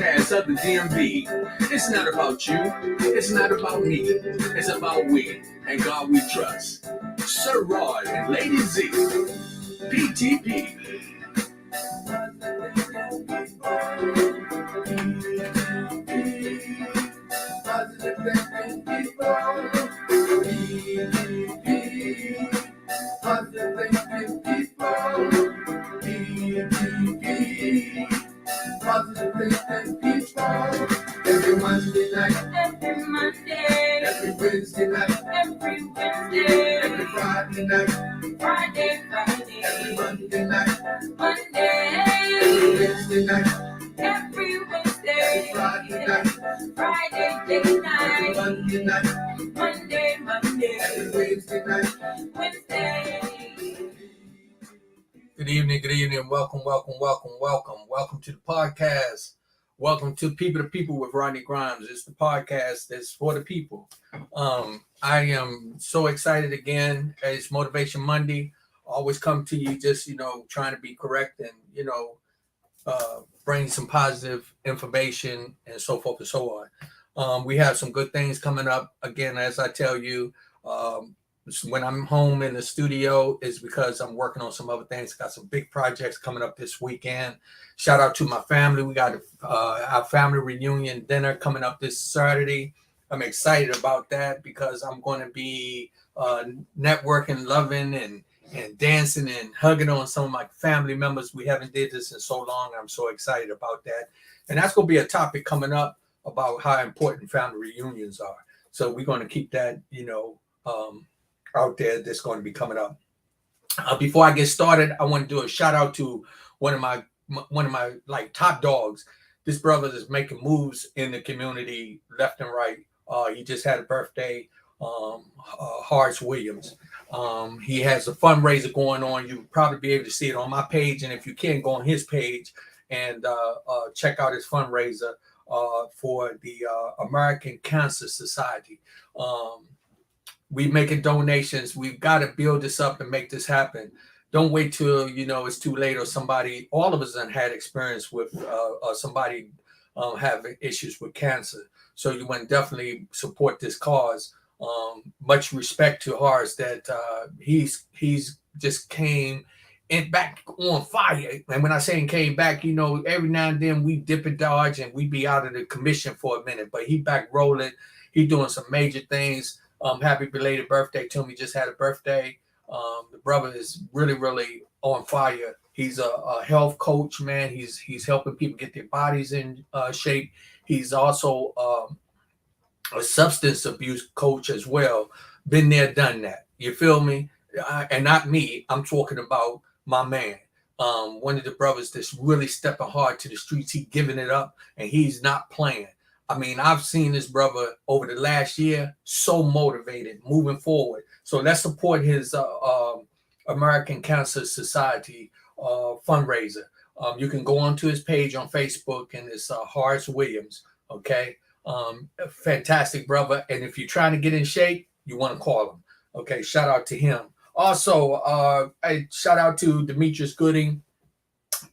podcast of the DMV. It's not about you. It's not about me. It's about we and God we trust. Sir Rod and Lady Z. PTP. Positive thinking people. Positive thinking people. Positive thinking people. Every Monday night. Every Monday. Every Wednesday night. Every Wednesday. Every Friday night. Friday. Every Monday night. Monday. Every Wednesday night. Every Wednesday. Every Friday night. Friday day Every night. Monday night. Monday. Every Wednesday night. Wednesday. Good evening. Welcome to the podcast. Welcome to People to People with Rodney Grimes. It's the podcast that's for the people. I am so excited again. It's Motivation Monday. Always come to you just, trying to be correct and, bring some positive information and so forth and so on. We have some good things coming up. Again, as I tell you, when I'm home in the studio is because I'm working on some other things. Got some big projects coming up this weekend. Shout out to my family. We got our family reunion dinner coming up this Saturday. I'm excited about that because I'm going to be networking, loving, and dancing and hugging on some of my family members. We haven't did this in so long. I'm so excited about that. And that's going to be a topic coming up about how important family reunions are. So we're going to keep that, out there that's going to be coming up. Before I get started, I want to do a shout out to one of my like top dogs. This brother is making moves in the community left and right. He just had a birthday, Horace Williams. He has a fundraiser going on. You'll probably be able to see it on my page, and if you can, go on his page and check out his fundraiser for the American Cancer Society. We making donations. We've got to build this up and make this happen. Don't wait till it's too late or somebody. All of us have had experience with somebody having issues with cancer. So you want to definitely support this cause. Much respect to Horace that he's just came and back on fire. And when I say came back, every now and then we dip and dodge and we be out of the commission for a minute. But he back rolling. He doing some major things. Happy belated birthday to him. He just had a birthday. The brother is really, really on fire. He's a health coach, man. He's helping people get their bodies in shape. He's also a substance abuse coach as well. Been there, done that. You feel me? And not me. I'm talking about my man. One of the brothers that's really stepping hard to the streets. He giving it up, and he's not playing. I mean, I've seen this brother over the last year so motivated, moving forward. So let's support his American Cancer Society fundraiser. You can go onto his page on Facebook, and it's Horace Williams. Okay, fantastic brother. And if you're trying to get in shape, you want to call him. Okay, shout out to him. Also, a shout out to Demetrius Gooding,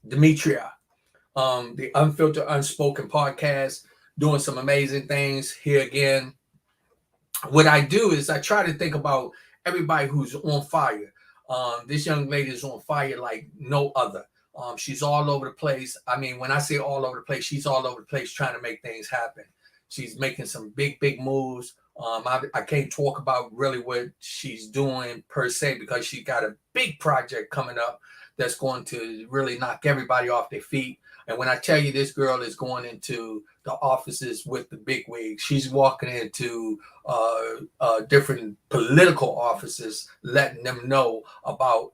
Demetria, the Unfiltered Unspoken podcast. Doing some amazing things here again. What I do is I try to think about everybody who's on fire. This young lady is on fire like no other. She's all over the place. I mean, when I say all over the place, she's all over the place trying to make things happen. She's making some big moves. I can't talk about really what she's doing per se because she got a big project coming up that's going to really knock everybody off their feet. And when I tell you this girl is going into the offices with the big wigs, she's walking into different political offices, letting them know about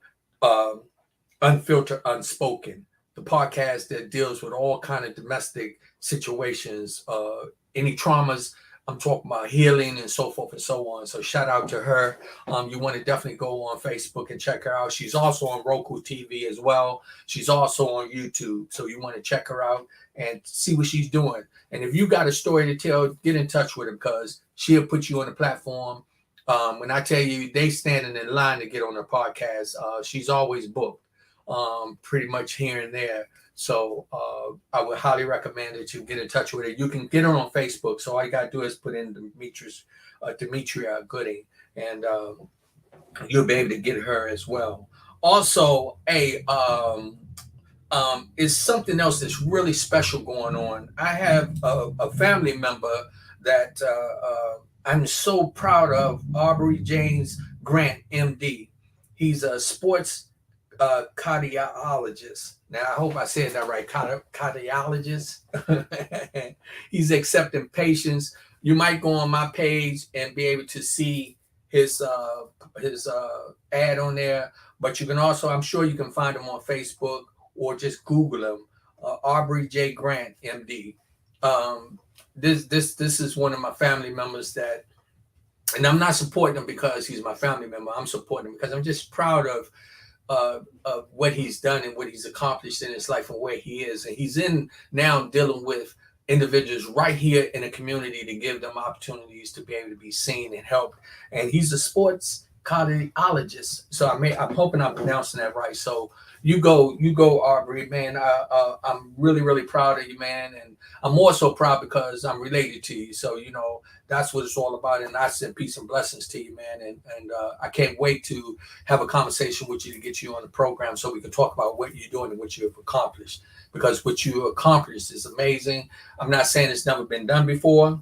Unfiltered Unspoken, the podcast that deals with all kind of domestic situations, any traumas. I'm talking about healing and so forth and so on. So shout out to her. You want to definitely go on Facebook and check her out. She's also on Roku TV as well. She's also on YouTube. So you want to check her out and see what she's doing. And if you got a story to tell, get in touch with her because she'll put you on the platform. When I tell you they standing in line to get on her podcast, she's always booked pretty much here and there. So I would highly recommend that you get in touch with her. You can get her on Facebook. So all you gotta do is put in Demetria Gooding, and you'll be able to get her as well. Also, is something else that's really special going on. I have a family member that I'm so proud of, Aubrey James Grant, MD. He's a sports cardiologist. Now, I hope I said that right, cardiologist. He's accepting patients. You might go on my page and be able to see his ad on there, but you can also, I'm sure you can find him on Facebook or just Google him, Aubrey J. Grant, MD. This is one of my family members that, and I'm not supporting him because he's my family member. I'm supporting him because I'm just proud of what he's done and what he's accomplished in his life and where he is. And he's in now dealing with individuals right here in the community to give them opportunities to be able to be seen and helped. And he's a sports cardiologist. So I'm hoping I'm pronouncing that right. So you go, Aubrey, man. I'm really, really proud of you, man. And I'm more so proud because I'm related to you. So, that's what it's all about. And I send peace and blessings to you, man. And I can't wait to have a conversation with you to get you on the program so we can talk about what you're doing and what you have accomplished. Because what you accomplished is amazing. I'm not saying it's never been done before,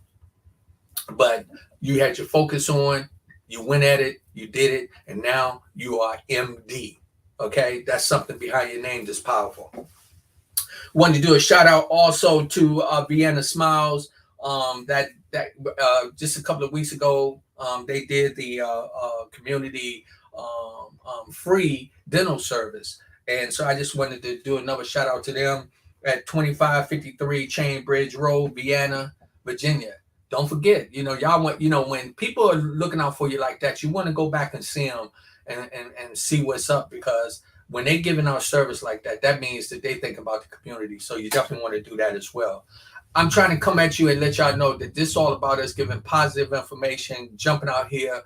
but you had your focus on, you went at it, you did it, and now you are MD. Okay, that's something behind your name that's powerful. Wanted to do a shout out also to Vienna Smiles. That just a couple of weeks ago, they did the community free dental service, and so I just wanted to do another shout out to them at 2553 Chain Bridge Road, Vienna, Virginia. Don't forget, y'all want, when people are looking out for you like that, you want to go back and see them and see what's up, because when they giving out service like that, that means that they think about the community. So you definitely want to do that as well. I'm trying to come at you and let y'all know that this is all about us giving positive information, jumping out here.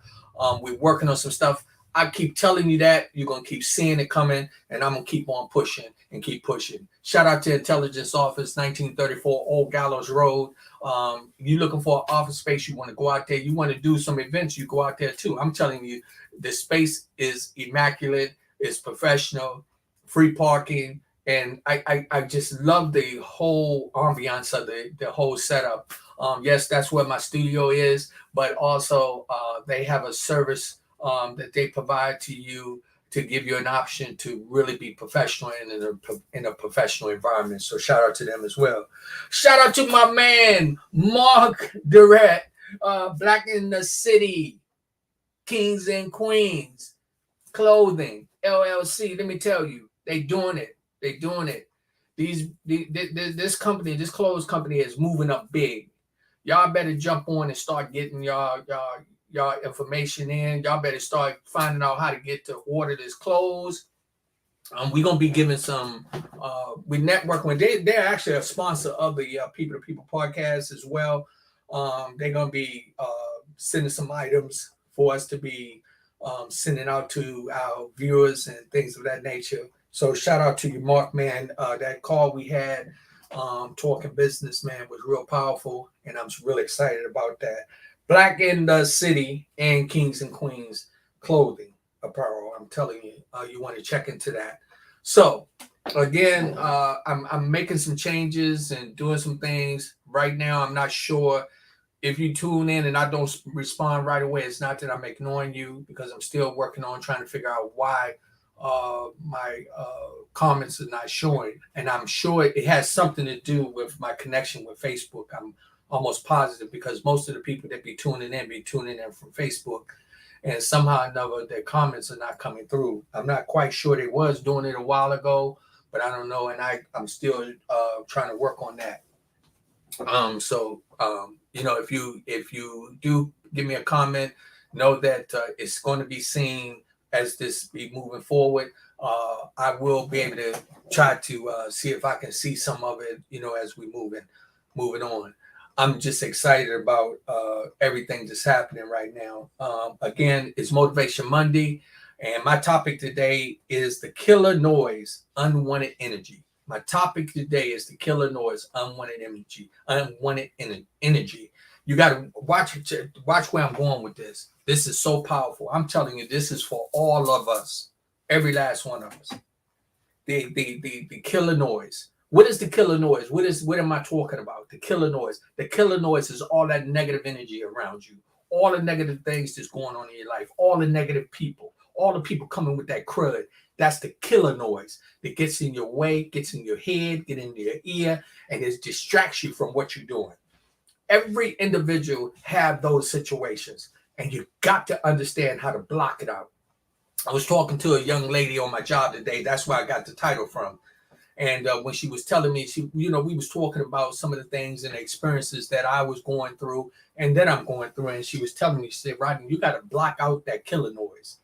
We're working on some stuff. I keep telling you that. You're going to keep seeing it coming, and I'm going to keep on pushing and keep pushing. Shout out to Intelligence Office, 1934 Old Gallows Road. You're looking for an office space, you want to go out there, you want to do some events, you go out there too. I'm telling you, the space is immaculate, it's professional, free parking, and I just love the whole ambiance of the whole setup. Yes, that's where my studio is, but also they have a service that they provide to you to give you an option to really be professional in a professional environment. So shout out to them as well. Shout out to my man, Mark Durrett, Black in the City, Kings and Queens, Clothing, LLC. Let me tell you, they doing it. They doing it. This company, this clothes company is moving up big. Y'all better jump on and start getting y'all information in. Y'all better start finding out how to get to order this clothes. We're gonna be giving some. We network when they're actually a sponsor of the People to People podcast as well. They're gonna be sending some items for us to be sending out to our viewers and things of that nature. So shout out to you, Mark, man. That call we had talking business, man, was real powerful, and I'm really excited about that. Black in the City and Kings and Queens Clothing Apparel. I'm telling you, you want to check into that. So again, I'm making some changes and doing some things right now. I'm not sure if you tune in and I don't respond right away. It's not that I'm ignoring you, because I'm still working on trying to figure out why my comments are not showing, and I'm sure it has something to do with my connection with Facebook. I'm almost positive, because most of the people that be tuning in from Facebook, and somehow or another their comments are not coming through. I'm not quite sure. They was doing it a while ago, but I don't know, and I'm still trying to work on that. If you do give me a comment, know that it's going to be seen as this be moving forward. I will be able to try to see if I can see some of it, as we moving on. I'm just excited about everything that's happening right now. Again, it's Motivation Monday, and my topic today is the killer noise, unwanted energy. My topic today is the killer noise, unwanted energy, energy. You got to watch where I'm going with this. This is so powerful. I'm telling you, this is for all of us, every last one of us. The killer noise. What is the killer noise? What am I talking about? The killer noise. The killer noise is all that negative energy around you, all the negative things that's going on in your life, all the negative people, all the people coming with that crud. That's the killer noise that gets in your way, gets in your head, get in your ear, and it distracts you from what you're doing. Every individual have those situations, and you got to understand how to block it out. I was talking to a young lady on my job today. That's where I got the title from. And when she was telling me, we was talking about some of the things and the experiences that I was going through and that I'm going through. And she was telling me, she said, Rodney, you got to block out that killer noise.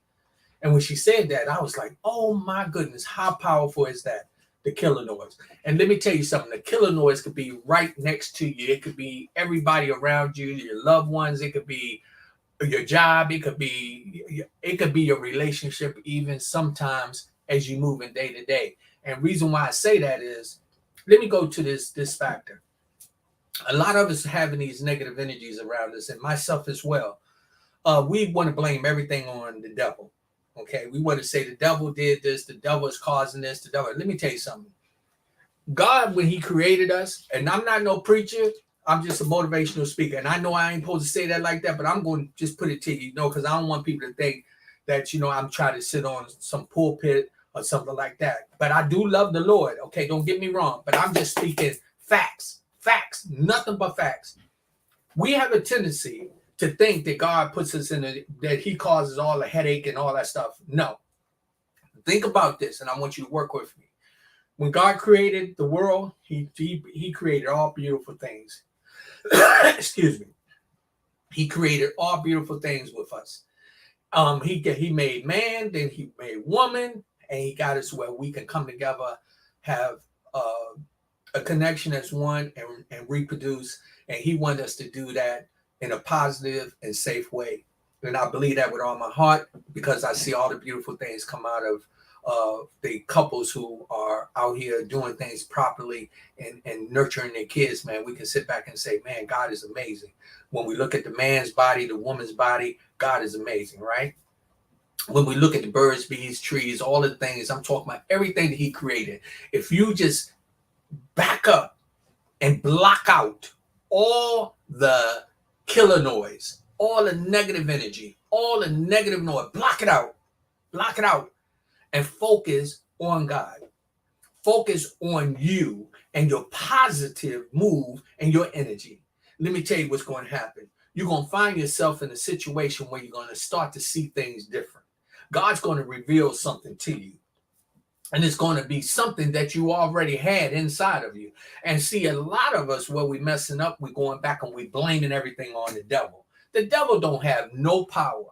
And when she said that, I was like, oh my goodness, how powerful is that? The killer noise. And let me tell you something, the killer noise could be right next to you. It could be everybody around you, your loved ones. It could be your job. It could be your relationship, even sometimes as you move in day to day. And reason why I say that is, let me go to this factor. A lot of us having these negative energies around us, and myself as well. We want to blame everything on the devil. Okay, we want to say the devil did this, the devil is causing this, the devil. Let me tell you something. God, when he created us, and I'm not no preacher, I'm just a motivational speaker. And I know I ain't supposed to say that like that, but I'm going to just put it to you, because I don't want people to think that, I'm trying to sit on some pulpit or something like that. But I do love the Lord. Okay, don't get me wrong, but I'm just speaking facts, nothing but facts. We have a tendency to think that God puts us that he causes all the headache and all that stuff. No. Think about this, and I want you to work with me. When God created the world, he created all beautiful things. Excuse me. He created all beautiful things with us. He made man, then he made woman, and he got us where we can come together, have a connection as one, and reproduce. And he wanted us to do that in a positive and safe way. And I believe that with all my heart, because I see all the beautiful things come out of the couples who are out here doing things properly and nurturing their kids. Man, we can sit back and say, man, God is amazing. When we look at the man's body, the woman's body, God is amazing, right? When we look at the birds, bees, trees, all the things, I'm talking about everything that he created. If you just back up and block out all the killer noise, all the negative energy, all the negative noise, block it out, and focus on God. Focus on you and your positive move and your energy. Let me tell you what's going to happen. You're going to find yourself in a situation where you're going to start to see things different. God's going to reveal something to you. And it's going to be something that you already had inside of you. And see, a lot of us, where we messing up, we're going back and we're blaming everything on the devil. The devil don't have no power.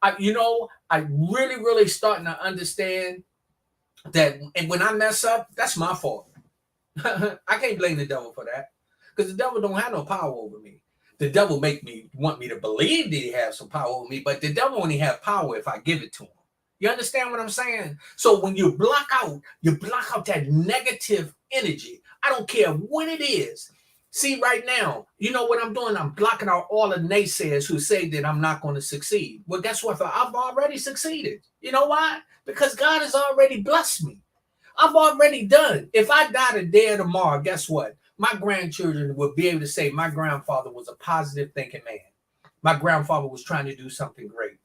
I really starting to understand that when I mess up, that's my fault. I can't blame the devil for that, because the devil don't have no power over me. The devil want me to believe that he has some power over me, but the devil only have power if I give it to him. You understand what I'm saying? So when you block out that negative energy. I don't care what it is. See, right now, you know what I'm doing? I'm blocking out all the naysayers who say that I'm not going to succeed. Well, guess what? I've already succeeded. You know why? Because God has already blessed me. I've already done. If I die today or tomorrow, guess what? My grandchildren will be able to say my grandfather was a positive thinking man. My grandfather was trying to do something great.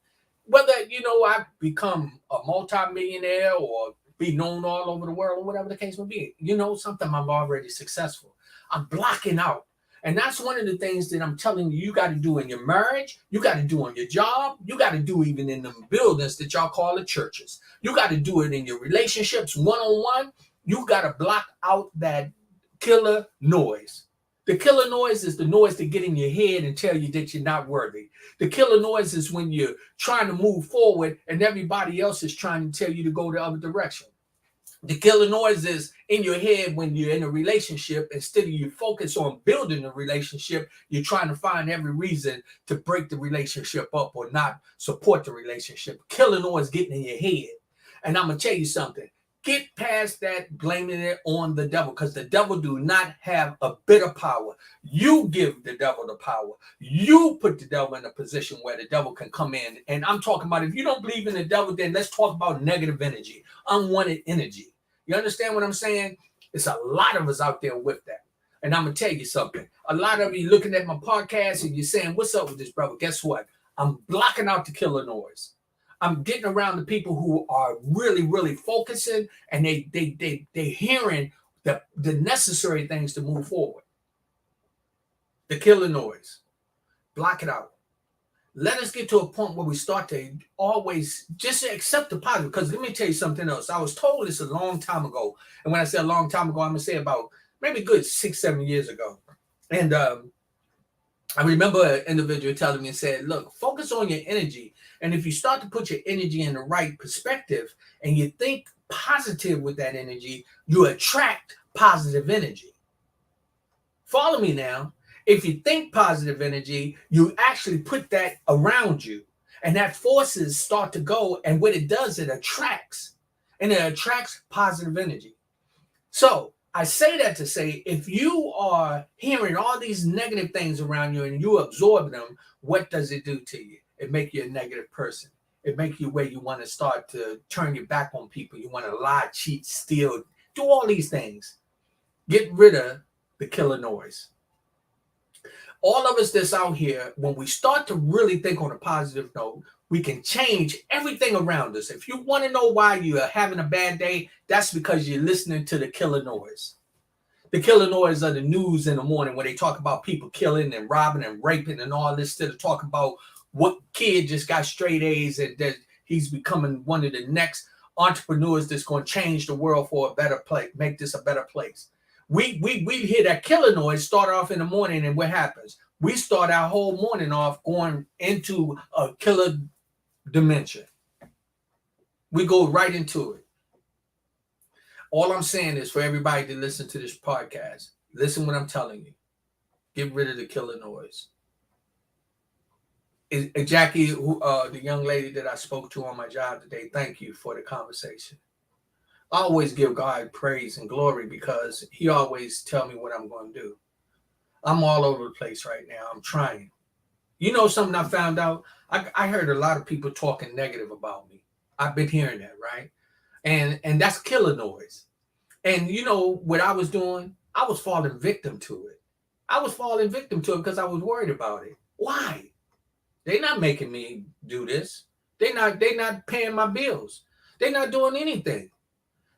Whether, I become a multimillionaire or be known all over the world or whatever the case may be, something, I'm already successful. I'm blocking out. And that's one of the things that I'm telling you got to do in your marriage. You got to do on your job. You got to do even in the buildings that y'all call the churches. You got to do it in your relationships one-on-one. You got to block out that killer noise. The killer noise is the noise that get in your head and tell you that you're not worthy. The killer noise is when you're trying to move forward and everybody else is trying to tell you to go the other direction. The killer noise is in your head when you're in a relationship. Instead of you focus on building a relationship, you're trying to find every reason to break the relationship up or not support the relationship. Killer noise getting in your head. And I'm going to tell you something. Get past that blaming it on the devil, because the devil do not have a bit of power. You give the devil the power. You put the devil in a position where the devil can come in. And I'm talking about, if you don't believe in the devil, then let's talk about negative energy, unwanted energy. You understand what I'm saying? It's a lot of us out there with that. And I'm going to tell you something. A lot of you looking at my podcast and you're saying, what's up with this, brother? Guess what? I'm blocking out the killer noise. I'm getting around the people who are really, really focusing, and they hearing the necessary things to move forward. The killer noise. Block it out. Let us get to a point where we start to always just accept the positive. Because let me tell you something else. I was told this a long time ago. And when I say a long time ago, I'm going to say about maybe good 6-7 years ago. And I remember an individual telling me and said, look, focus on your energy. And if you start to put your energy in the right perspective and you think positive with that energy, you attract positive energy. Follow me now. If you think positive energy, you actually put that around you. And that forces start to go. And what it does, it attracts. And it attracts positive energy. So I say that to say, if you are hearing all these negative things around you and you absorb them, what does it do to you? It makes you a negative person. It makes you where you want to start to turn your back on people. You want to lie, cheat, steal, do all these things. Get rid of the killer noise. All of us that's out here, when we start to really think on a positive note, we can change everything around us. If you want to know why you are having a bad day, that's because you're listening to the killer noise. The killer noise of the news in the morning when they talk about people killing and robbing and raping and all this, instead of talking about what kid just got straight A's and that he's becoming one of the next entrepreneurs that's going to change the world for a better place, make this a better place. We hear that killer noise start off in the morning, and what happens? We start our whole morning off going into a killer dimension. We go right into it. All I'm saying is for everybody to listen to this podcast, listen what I'm telling you. Get rid of the killer noise. Jackie, the young lady that I spoke to on my job today, thank you for the conversation. I always give God praise and glory because he always tell me what I'm going to do. I'm all over the place right now. I'm trying. You know something I found out? I heard a lot of people talking negative about me. I've been hearing that, right? And that's killer noise. And you know what I was doing? I was falling victim to it. I was falling victim to it because I was worried about it. Why? They're not making me do this. They're not paying my bills. They're not doing anything.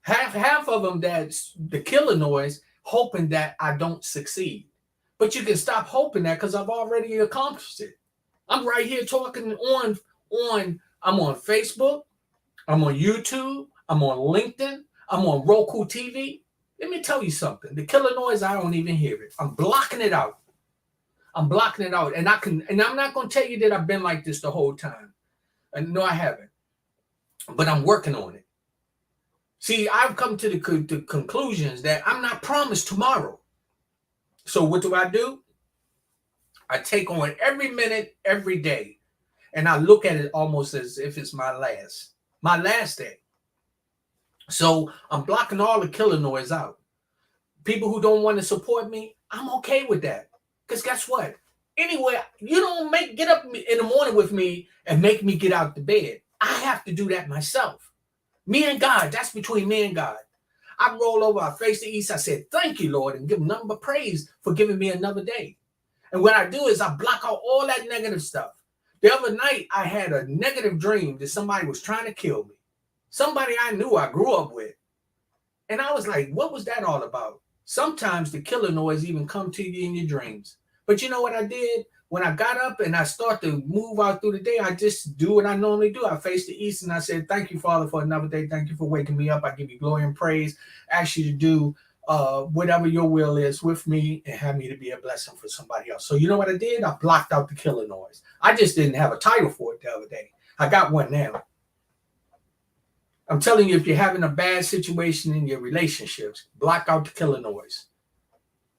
Half of them, that's the killer noise, hoping that I don't succeed. But you can stop hoping that because I've already accomplished it. I'm right here talking I'm on Facebook, I'm on YouTube, I'm on LinkedIn, I'm on Roku TV. Let me tell you something. The killer noise, I don't even hear it. I'm blocking it out. I'm blocking it out. And I'm not going to tell you that I've been like this the whole time. And no, I haven't. But I'm working on it. See, I've come to the conclusions that I'm not promised tomorrow. So what do? I take on every minute, every day. And I look at it almost as if it's my last day. So I'm blocking all the killer noise out. People who don't want to support me, I'm okay with that. Because guess what? Anyway, you don't get up in the morning with me and make me get out the bed. I have to do that myself. Me and God, that's between me and God. I roll over, I face the east, I said, thank you, Lord, and give nothing but praise for giving me another day. And what I do is I block out all that negative stuff. The other night, I had a negative dream that somebody was trying to kill me. Somebody I knew, I grew up with. And I was like, what was that all about? Sometimes the killer noise even come to you in your dreams. But you know what I did? When I got up and I start to move out through the day, I just do what I normally do. I face the east and I said, thank you, Father, for another day. Thank you for waking me up. I give you glory and praise. I ask you to do whatever your will is with me and have me to be a blessing for somebody else. So you know what I did? I blocked out the killer noise. I just didn't have a title for it the other day. I got one now. I'm telling you, if you're having a bad situation in your relationships, block out the killer noise.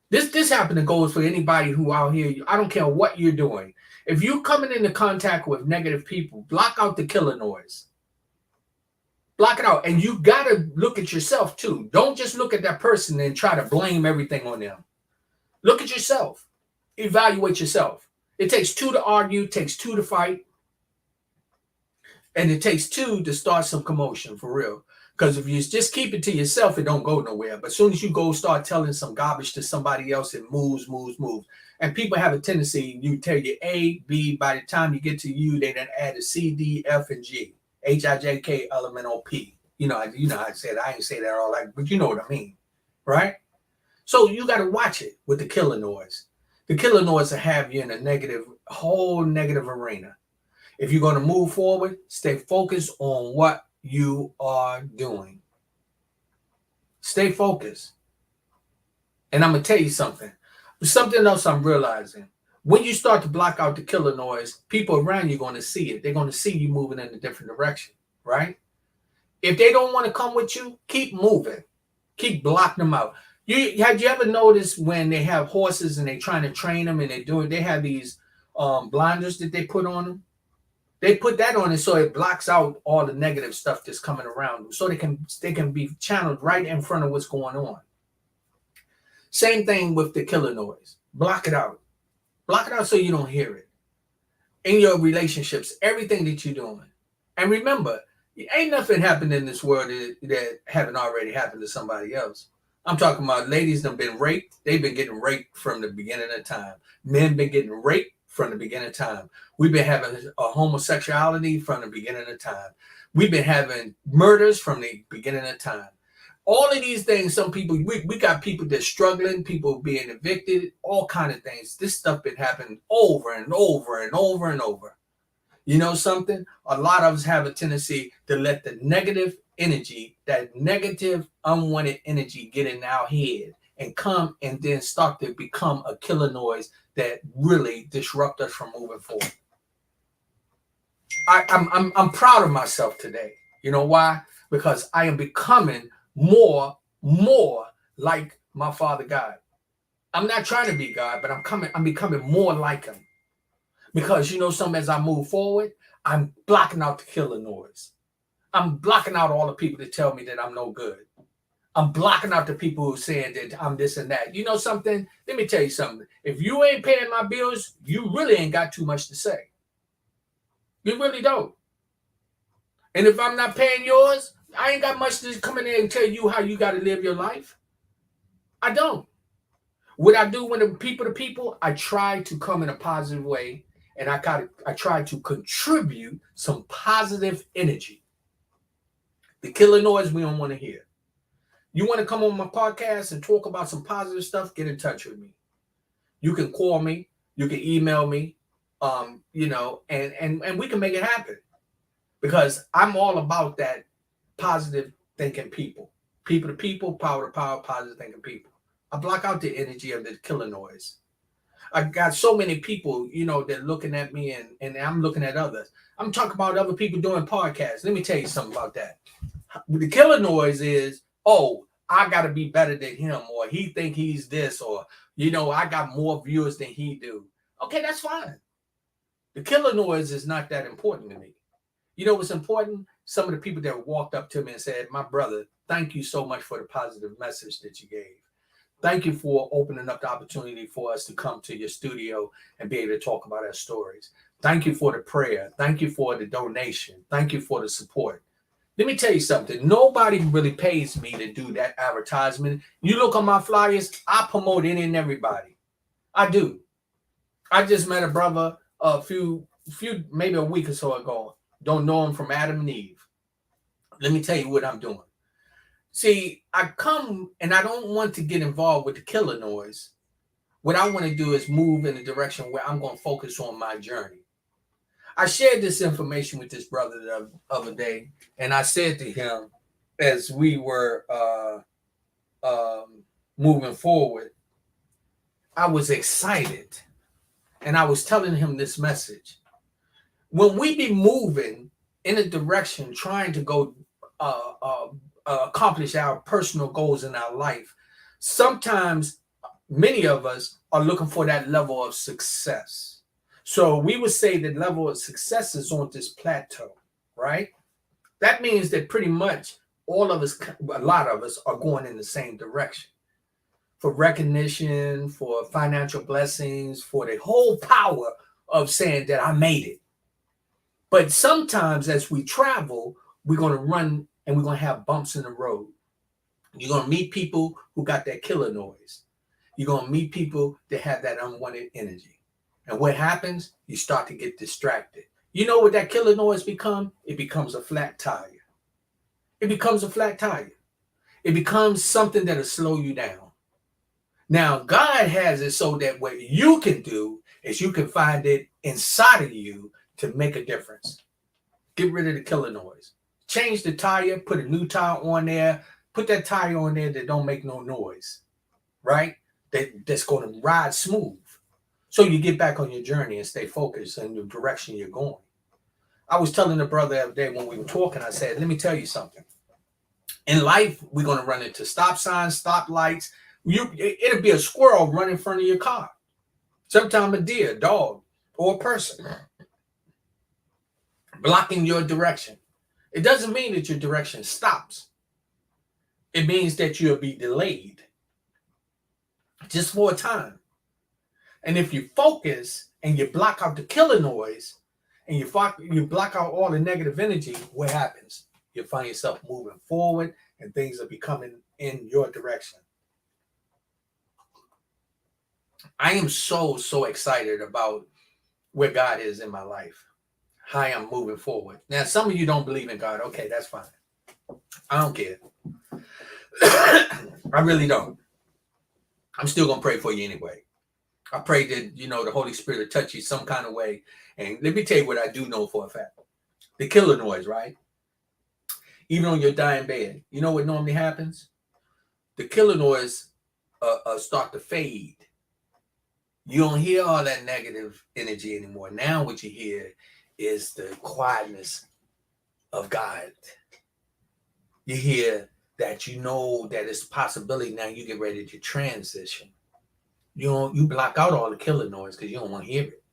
This happened to go for anybody who out here. I don't care what you're doing. If you're coming into contact with negative people, block out the killer noise. Block it out. And you got to look at yourself too. Don't just look at that person and try to blame everything on them. Look at yourself. Evaluate yourself. It takes two to argue, it takes two to fight, and it takes two to start some commotion, for real. Because if you just keep it to yourself, it don't go nowhere. But as soon as you go start telling some garbage to somebody else, it moves. And people have a tendency, you tell you A, B, by the time you get to you, they then add a C, D, F, and G. H-I-J-K, elemental P. I said, I ain't say that all like, but you know what I mean, right? So you got to watch it with the killer noise. The killer noise will have you in a whole negative arena. If you're going to move forward, stay focused on what you are doing. Stay focused. And I'm going to tell you something. Something else I'm realizing. When you start to block out the killer noise, people around you are going to see it. They're going to see you moving in a different direction, right? If they don't want to come with you, keep moving. Keep blocking them out. Have you ever noticed when they have horses and they're trying to train them and they have these blinders that they put on them? They put that on it so it blocks out all the negative stuff that's coming around them, so they can be channeled right in front of what's going on. Same thing with the killer noise. Block it out. Block it out so you don't hear it. In your relationships, everything that you're doing. And remember, ain't nothing happened in this world that haven't already happened to somebody else. I'm talking about ladies that have been raped. They've been getting raped from the beginning of time. Men been getting raped from the beginning of time. We've been having a homosexuality from the beginning of time. We've been having murders from the beginning of time. All of these things, some people, we got people that's struggling, people being evicted, all kind of things. This stuff been happening over and over and over and over. You know something? A lot of us have a tendency to let the negative energy, that negative, unwanted energy get in our head and come and then start to become a killer noise that really disrupt us from moving forward. I'm proud of myself today. You know why? Because I am becoming more like my Father God. I'm not trying to be God, but I'm becoming more like him. Because you know something, as I move forward, I'm blocking out the killer noise. I'm blocking out all the people that tell me that I'm no good. I'm blocking out the people who are saying that I'm this and that. You know something? Let me tell you something. If you ain't paying my bills, you really ain't got too much to say. You really don't. And if I'm not paying yours, I ain't got much to come in there and tell you how you got to live your life. I don't. What I do when the people, I try to come in a positive way, and I try to contribute some positive energy. The killer noise we don't want to hear. You want to come on my podcast and talk about some positive stuff? Get in touch with me. You can call me. You can email me. And we can make it happen, because I'm all about that positive thinking people. People to people, power to power, positive thinking people. I block out the energy of the killer noise. I got so many people, that looking at me and I'm looking at others. I'm talking about other people doing podcasts. Let me tell you something about that. The killer noise is, oh, I got to be better than him, or he think he's this, or, I got more viewers than he do. Okay, that's fine. The killer noise is not that important to me. You know what's important? Some of the people that walked up to me and said, my brother, thank you so much for the positive message that you gave. Thank you for opening up the opportunity for us to come to your studio and be able to talk about our stories. Thank you for the prayer. Thank you for the donation. Thank you for the support. Let me tell you something. Nobody really pays me to do that advertisement. You look on my flyers, I promote any and everybody. I do. I just met a brother maybe a week or so ago. Don't know him from Adam and Eve. Let me tell you what I'm doing. See, I come and I don't want to get involved with the killer noise. What I want to do is move in a direction where I'm going to focus on my journey. I shared this information with this brother the other day, and I said to him, as we were moving forward, I was excited, and I was telling him this message. When we be moving in a direction, trying to go accomplish our personal goals in our life, sometimes many of us are looking for that level of success. So we would say the level of success is on this plateau, right? That means that pretty much all of us, a lot of us, are going in the same direction. For recognition, for financial blessings, for the whole power of saying that I made it. But sometimes as we travel, we're going to run and we're going to have bumps in the road. You're going to meet people who got that killer noise. You're going to meet people that have that unwanted energy. And what happens? You start to get distracted. You know what that killer noise becomes? It becomes a flat tire. It becomes a flat tire. It becomes something that'll slow you down. Now, God has it so that what you can do is you can find it inside of you to make a difference. Get rid of the killer noise. Change the tire, put a new tire on there, put that tire on there that don't make no noise, right? That's going to ride smooth. So you get back on your journey and stay focused in the direction you're going. I was telling the brother the other day when we were talking, I said, let me tell you something. In life, we're going to run into stop signs, stop lights. It'll be a squirrel run in front of your car. Sometimes a deer, dog, or a person blocking your direction. It doesn't mean that your direction stops. It means that you'll be delayed just for a time. And if you focus and you block out the killer noise and you block out all the negative energy, what happens? You'll find yourself moving forward and things are becoming in your direction. I am so excited about where God is in my life, how I'm moving forward. Now, some of you don't believe in God. Okay, that's fine. I don't care. I really don't. I'm still going to pray for you anyway. I pray that, the Holy Spirit will touch you some kind of way. And let me tell you what I do know for a fact. The killer noise, right? Even on your dying bed. You know what normally happens? The killer noise start to fade. You don't hear all that negative energy anymore. Now what you hear is the quietness of God. You hear that that it's a possibility now you get ready to transition. You block out all the killer noise because you don't want to hear it.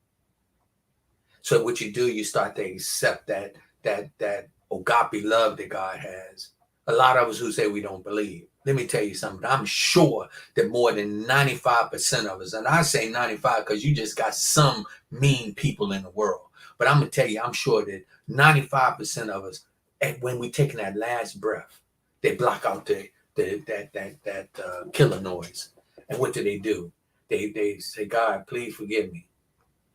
So what you do, you start to accept that agape love that God has. A lot of us who say we don't believe. Let me tell you something. I'm sure that more than 95% of us, and I say 95 because you just got some mean people in the world. But I'm going to tell you, I'm sure that 95% of us, when we taking that last breath, they block out that killer noise. And what do? They say, God, please forgive me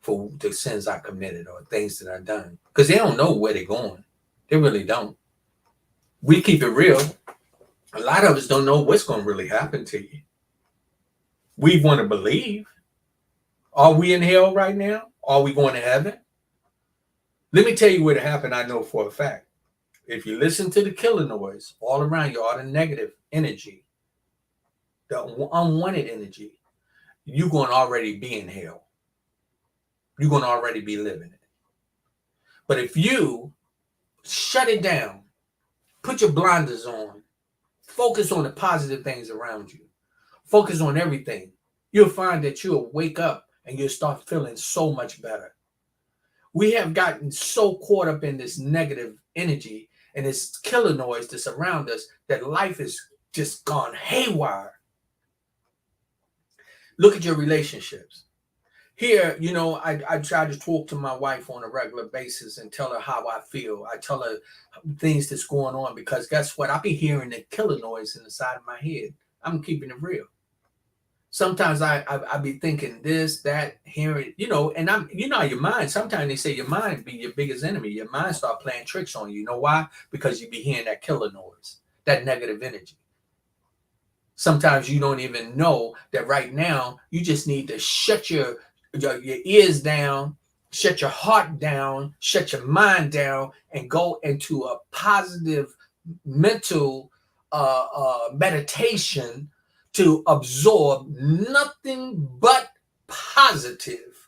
for the sins I committed or things that I've done. Because they don't know where they're going. They really don't. We keep it real. A lot of us don't know what's going to really happen to you. We want to believe. Are we in hell right now? Are we going to heaven? Let me tell you what happened. I know for a fact. If you listen to the killer noise all around you, all the negative energy, the unwanted energy, you're going to already be in hell. You're going to already be living it. But if you shut it down, put your blinders on, focus on the positive things around you, focus on everything, you'll find that you'll wake up and you'll start feeling so much better. We have gotten so caught up in this negative energy and this killer noise that's around us that life has just gone haywire. Look at your relationships. Here, I try to talk to my wife on a regular basis and tell her how I feel. I tell her things that's going on because guess what? I be hearing the killer noise in the side of my head. I'm keeping it real. Sometimes I be thinking this, that, hearing, and I'm, your mind, sometimes they say your mind be your biggest enemy. Your mind start playing tricks on you. You know why? Because you be hearing that killer noise, that negative energy. Sometimes you don't even know that right now you just need to shut your ears down, shut your heart down, shut your mind down, and go into a positive mental meditation to absorb nothing but positive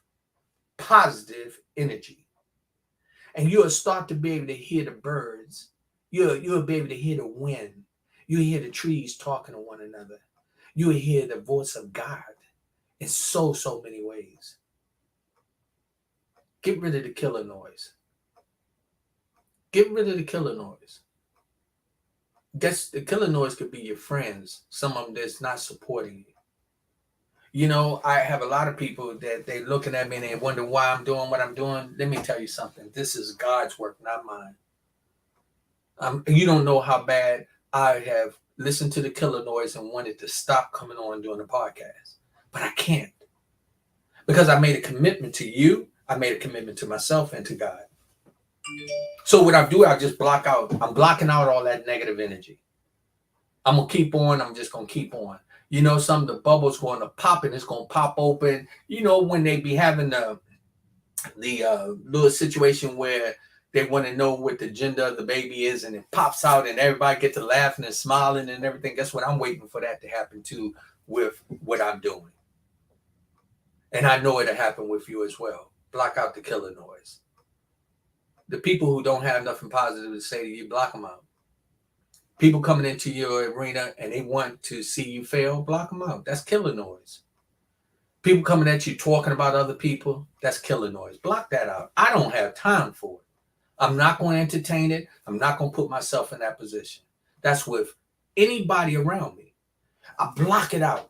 energy. And you'll start to be able to hear the birds. You'll be able to hear the wind. You'll hear the trees talking to one another. You'll hear the voice of God in so many ways. Get rid of the killer noise. Get rid of the killer noise. Guess the killer noise could be your friends, some of them that's not supporting you. You know, I have a lot of people that they looking at me and they wonder why I'm doing what I'm doing. Let me tell you something. This is God's work, not mine. You don't know how bad I have listened to the killer noise and wanted to stop coming on doing the podcast. But I can't. Because I made a commitment to you. I made a commitment to myself and to God. So what I do, I just block out. I'm blocking out all that negative energy. I'm going to keep on. I'm just going to keep on. You know, some of the bubbles going to pop and it's going to pop open. You know, when they be having the little situation where they want to know what the gender of the baby is and it pops out and everybody get to laughing and smiling and everything. Guess what? I'm waiting for that to happen too with what I'm doing. And I know it'll happen with you as well. Block out the killer noise. The people who don't have nothing positive to say to you, block them out. People coming into your arena and they want to see you fail, block them out. That's killer noise. People coming at you talking about other people, that's killer noise. Block that out. I don't have time for it. I'm not going to entertain it. I'm not going to put myself in that position. That's with anybody around me. I block it out.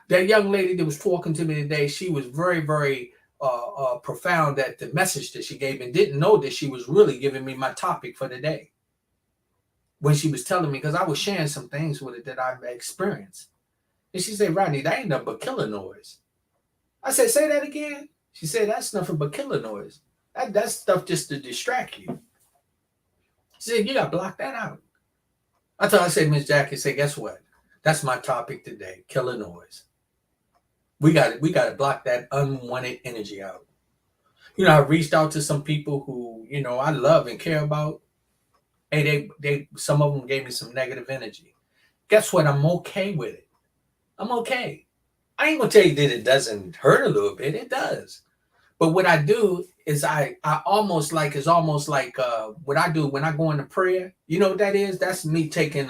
That young lady that was talking to me today, she was very, very profound at the message that she gave and didn't know that she was really giving me my topic for the day. When she was telling me, because I was sharing some things with it that I've experienced. And she said, Rodney, that ain't nothing but killer noise. I said, say that again. She said, that's nothing but killer noise. That's stuff just to distract you. She said, you got to block that out. I told her, I said, Miss Jackie, say, guess what? That's my topic today, killer noise. We got to block that unwanted energy out. You know, I reached out to some people who, you know, I love and care about. Hey, they some of them gave me some negative energy. Guess what? I'm okay with it. I'm okay. I ain't gonna tell you that it doesn't hurt a little bit. It does. But what I do is I almost like, it's almost like what I do when I go into prayer. You know what that is? That's me taking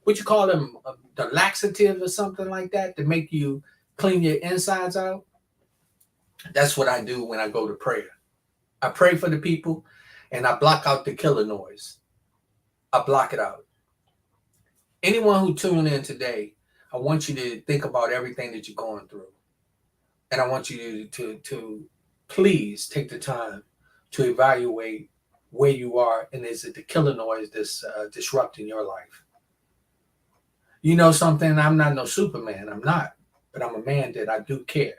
what you call them, the laxative or something like that to make you clean your insides out. That's what I do when I go to prayer. I pray for the people and I block out the killer noise. I block it out. Anyone who tuned in today, I want you to think about everything that you're going through. And I want you to please take the time to evaluate where you are and is it the killer noise that's disrupting your life. You know something? I'm not no Superman. I'm not. But I'm a man that I do care.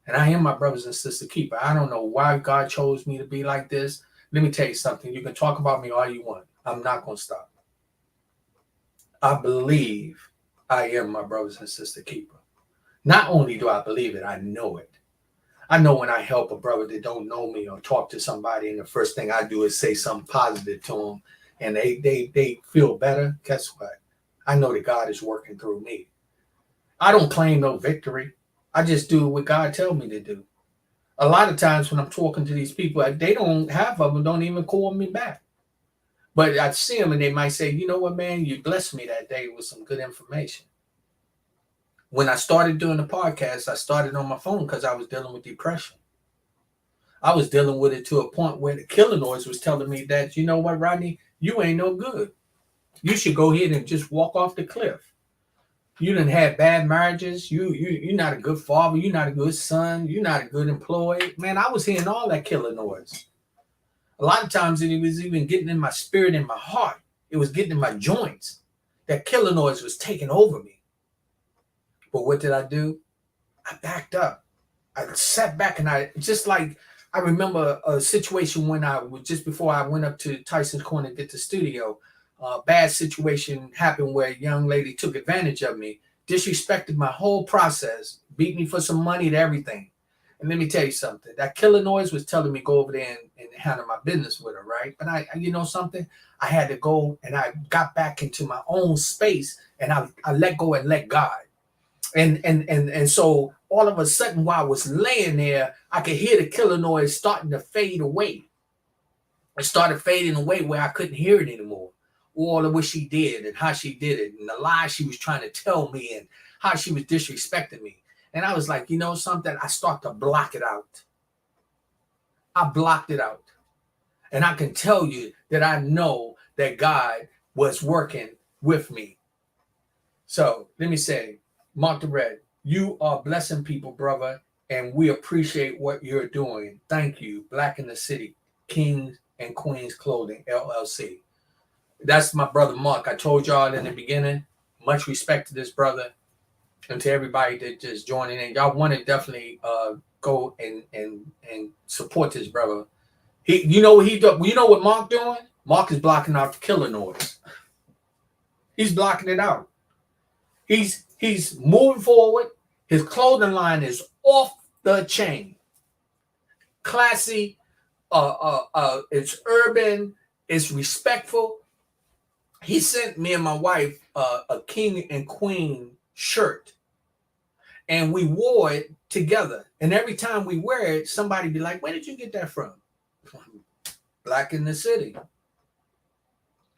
And I am my brothers and sisters keeper. I don't know why God chose me to be like this. Let me tell you something. You can talk about me all you want. I'm not going to stop. I believe I am my brothers and sister keeper. Not only do I believe it, I know it. I know when I help a brother that don't know me or talk to somebody and the first thing I do is say something positive to them and they feel better. Guess what? I know that God is working through me. I don't claim no victory. I just do what God tells me to do. A lot of times when I'm talking to these people, they don't, half of them don't even call me back. But I see them and they might say, you know what, man, you blessed me that day with some good information. When I started doing the podcast, I started on my phone because I was dealing with depression. I was dealing with it to a point where the killer noise was telling me that, you know what, Rodney, you ain't no good. You should go ahead and just walk off the cliff. You done had bad marriages. You're not a good father. You're not a good son. You're not a good employee. Man, I was hearing all that killer noise. A lot of times it was even getting in my spirit and my heart. It was getting in my joints. That killer noise was taking over me. But what did I do? I backed up. I sat back and I remember a situation when I was just before I went up to Tyson's Corner to get the studio. A bad situation happened where a young lady took advantage of me, disrespected my whole process, beat me for some money to everything. And let me tell you something. That killer noise was telling me go over there and handle my business with her, right? But you know something? I had to go and I got back into my own space and I let go and let God. And so all of a sudden while I was laying there, I could hear the killer noise starting to fade away. It started fading away where I couldn't hear it anymore. All of what she did and how she did it and the lies she was trying to tell me and how she was disrespecting me. And I was like, you know something? I start to block it out. I blocked it out. And I can tell you that I know that God was working with me. So let me say, Mark the Red, you are blessing people, brother, and we appreciate what you're doing. Thank you. Black in the City, Kings and Queens Clothing, LLC. That's my brother Mark. I told y'all in the beginning, much respect to this brother and to everybody that just joining in. Y'all want to definitely go and support this brother. You know what he do? You know what Mark doing? Mark is blocking out the killer noise. He's blocking it out. He's moving forward. His clothing line is off the chain. Classy, it's urban, it's respectful. He sent me and my wife a king and queen shirt, and we wore it together. And every time we wear it, somebody be like, "Where did you get that from?" Black in the City,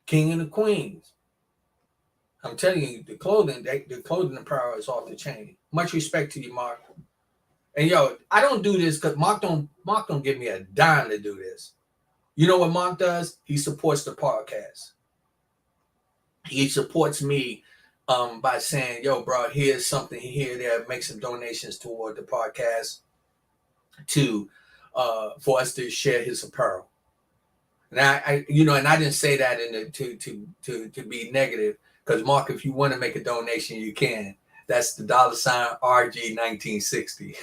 King and the Queens. I'm telling you, the clothing apparel is off the chain. Much respect to you, Mark. And yo, I don't do this because Mark don't give me a dime to do this. You know what Mark does? He supports the podcast. He supports me by saying, "Yo, bro, here's something here, there, make some donations toward the podcast to for us to share his apparel." And I didn't say that to be negative, because Mark, if you want to make a donation, you can. That's the $RG1960.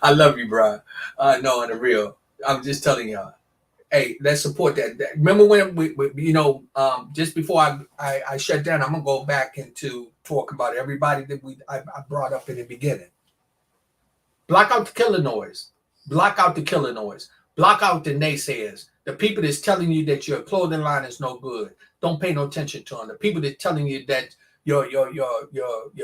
I love you, bro. No, on the real. I'm just telling y'all. Hey, let's support that. Remember when we just before I shut down, I'm gonna go back into talk about everybody that I brought up in the beginning. Block out the killer noise. Block out the killer noise. Block out the naysayers. The people that's telling you that your clothing line is no good. Don't pay no attention to them. The people that's telling you that your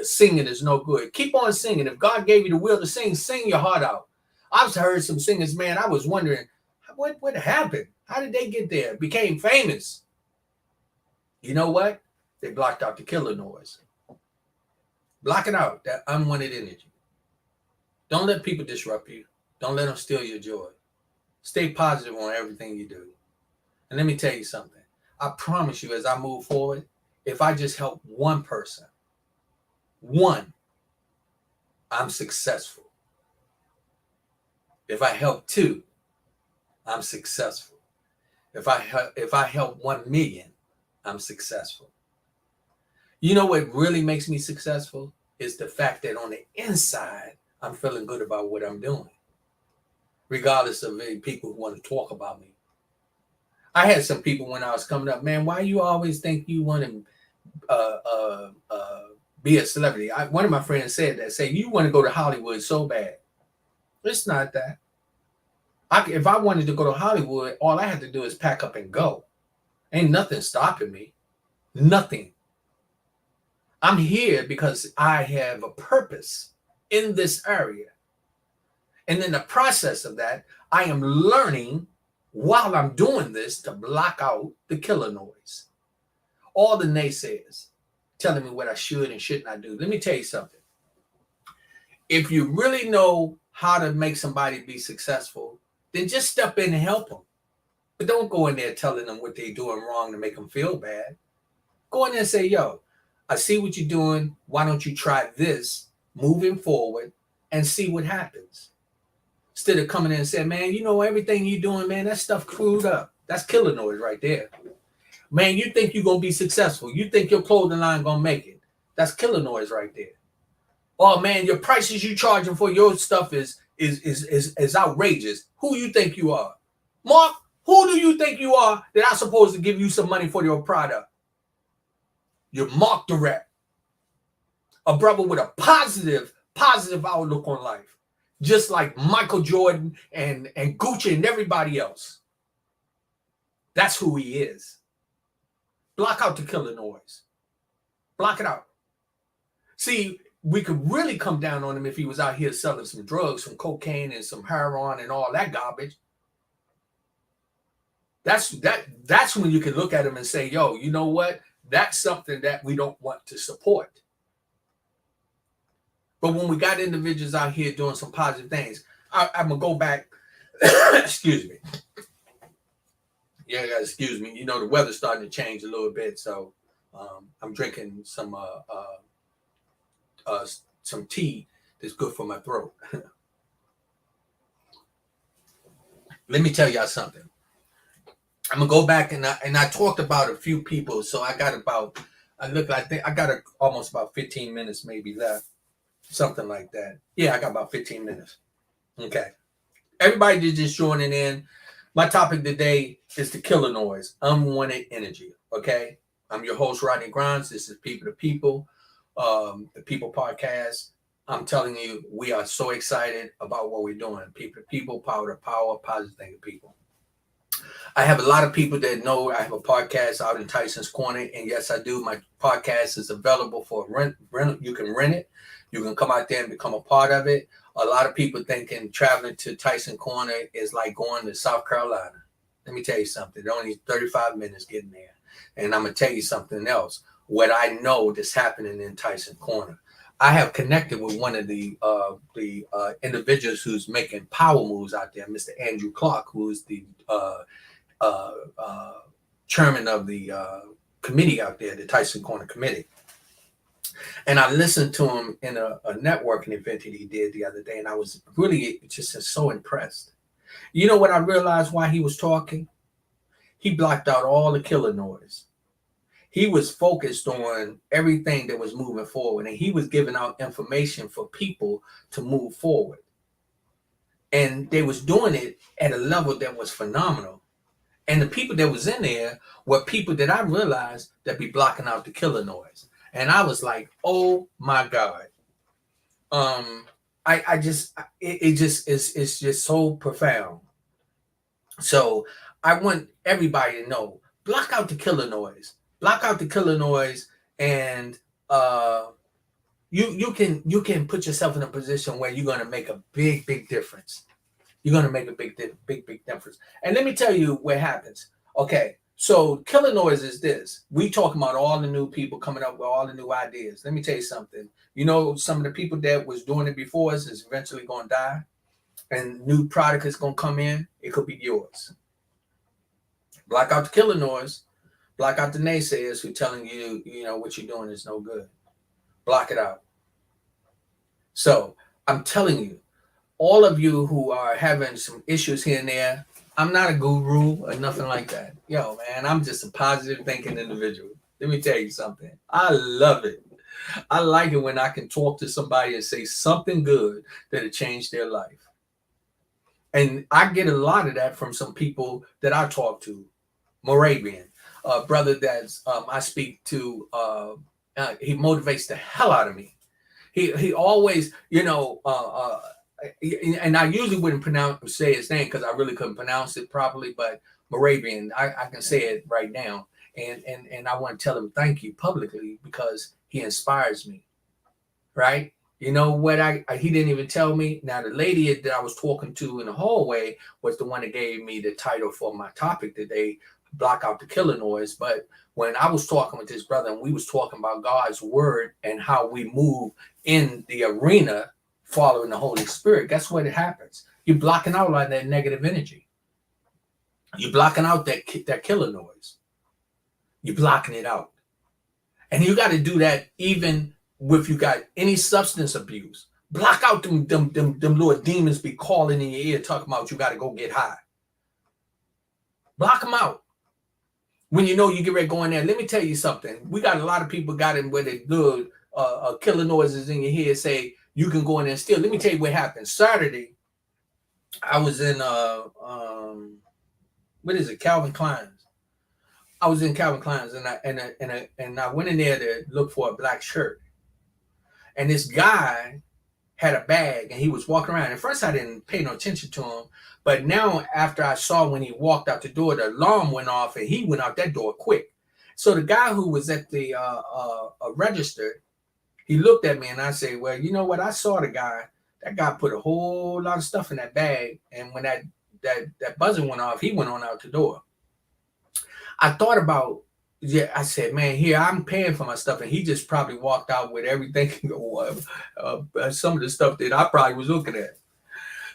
singing is no good. Keep on singing. If God gave you the will to sing, sing your heart out. I've heard some singers, man. I was wondering what happened. How did they get there? Became famous. You know what? They blocked out the killer noise. Block it out. That unwanted energy. Don't let people disrupt you. Don't let them steal your joy. Stay positive on everything you do. And let me tell you something. I promise you, as I move forward, if I just help one person, I'm successful. If I help two, I'm successful. If I help 1 million, I'm successful. You know what really makes me successful is the fact that on the inside, I'm feeling good about what I'm doing, regardless of any people who want to talk about me. I had some people when I was coming up, man, why you always think you want to be a celebrity? One of my friends said that, say, you want to go to Hollywood so bad. It's not that. If I wanted to go to Hollywood, all I had to do is pack up and go. Ain't nothing stopping me. Nothing. I'm here because I have a purpose in this area. And in the process of that, I am learning while I'm doing this to block out the killer noise. All the naysayers telling me what I should and should not do. Let me tell you something. If you really know how to make somebody be successful, then just step in and help them. But don't go in there telling them what they're doing wrong to make them feel bad. Go in there and say, yo, I see what you're doing. Why don't you try this moving forward and see what happens? Instead of coming in and saying, man, you know, everything you're doing, man, that stuff screwed up. That's killer noise right there. Man, you think you're going to be successful. You think your clothing line going to make it. That's killer noise right there. Oh, man, your prices you charging for your stuff is outrageous. Who you think you are? Mark, who do you think you are that I'm supposed to give you some money for your product? You're Mark the Rep. A brother with a positive outlook on life. Just like Michael Jordan and Gucci and everybody else. That's who he is. Block out the killer noise. Block it out. See, we could really come down on him if he was out here selling some drugs, some cocaine and some heroin and all that garbage. That's when you can look at him and say, yo, you know what? That's something that we don't want to support. But when we got individuals out here doing some positive things, I'm going to go back Excuse me. Yeah, guys, excuse me. You know, the weather's starting to change a little bit, so I'm drinking some tea that's good for my throat. Let me tell y'all something. I'm gonna go back and I talked about a few people, so I think I got almost about 15 minutes maybe left, something like that. Yeah, I got about 15 minutes. Okay, everybody just joining in. My topic today is the killer noise, unwanted energy. Okay, I'm your host Rodney Grimes. This is People to People, the People Podcast. I'm telling you, we are so excited about what we're doing. People to People, power to power, positive thinking people. I have a lot of people that know I have a podcast out in Tyson's Corner, and yes, I do. My podcast is available for rent. You can rent it. You can come out there and become a part of it. A lot of people thinking traveling to Tyson Corner is like going to South Carolina. Let me tell you something. They're only 35 minutes getting there. And I'm going to tell you something else. What I know that's happening in Tyson Corner. I have connected with one of the individuals who's making power moves out there, Mr. Andrew Clark, who is the chairman of the committee out there, the Tyson Corner Committee. And I listened to him in a networking event that he did the other day, and I was really just so impressed. You know what I realized why he was talking? He blocked out all the killer noise. He was focused on everything that was moving forward, and he was giving out information for people to move forward. And they was doing it at a level that was phenomenal. And the people that was in there were people that I realized that be blocking out the killer noise. And I was like, oh my God. It's just so profound. So I want everybody to know, block out the killer noise. Block out the killer noise, and you can put yourself in a position where you're going to make a big difference. You're going to make a big difference. And let me tell you what happens. Okay, so killer noise is this. We talking about all the new people coming up with all the new ideas. Let me tell you something. You know, some of the people that was doing it before us is eventually going to die, and new product is going to come in. It could be yours. Block out the killer noise. Block out the naysayers who telling you, you know, what you're doing is no good. Block it out. So I'm telling you, all of you who are having some issues here and there, I'm not a guru or nothing like that. Yo, man, I'm just a positive thinking individual. Let me tell you something. I love it. I like it when I can talk to somebody and say something good that'll change their life. And I get a lot of that from some people that I talk to. Moravian. Brother that's I speak to, he motivates the hell out of me. He always, you know, and I usually wouldn't say his name because I really couldn't pronounce it properly, but Moravian, I can say it right now. And I want to tell him thank you publicly because he inspires me, right? You know what he didn't even tell me. Now, the lady that I was talking to in the hallway was the one that gave me the title for my topic today, block out the killer noise. But when I was talking with this brother and we was talking about God's word and how we move in the arena following the Holy Spirit, guess what happens? You're blocking out like that negative energy. You're blocking out that killer noise. You're blocking it out. And you got to do that even if you got any substance abuse. Block out them little demons be calling in your ear talking about you got to go get high. Block them out. When you know you get ready to go in there, let me tell you something. We got a lot of people got in where they do killer noises in your head say you can go in there and steal. Let me tell you what happened. Saturday, I was in Calvin Klein's. I was in Calvin Klein's and I went in there to look for a black shirt. And this guy had a bag and he was walking around. At first I didn't pay no attention to him. But now after I saw when he walked out the door, the alarm went off and he went out that door quick. So the guy who was at the register, he looked at me and I said, well, you know what? I saw the guy. That guy put a whole lot of stuff in that bag. And when that buzzer went off, he went on out the door. I thought about, I said, man, here I'm paying for my stuff. And he just probably walked out with everything, some of the stuff that I probably was looking at.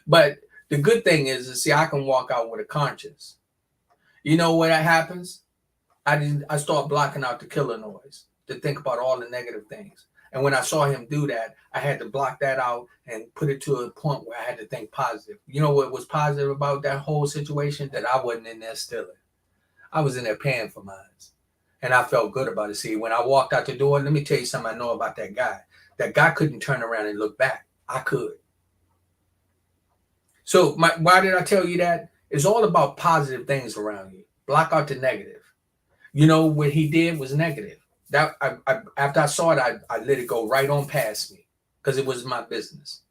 But The good thing is see, I can walk out with a conscience. You know what happens? I start blocking out the killer noise to think about all the negative things. And when I saw him do that, I had to block that out and put it to a point where I had to think positive. You know what was positive about that whole situation? That I wasn't in there stealing. I was in there paying for mine. And I felt good about it. See, when I walked out the door, let me tell you something I know about that guy. That guy couldn't turn around and look back. I could. So why did I tell you that? It's all about positive things around you. Block out the negative. You know, what he did was negative. That after I saw it, I let it go right on past me because it was my business.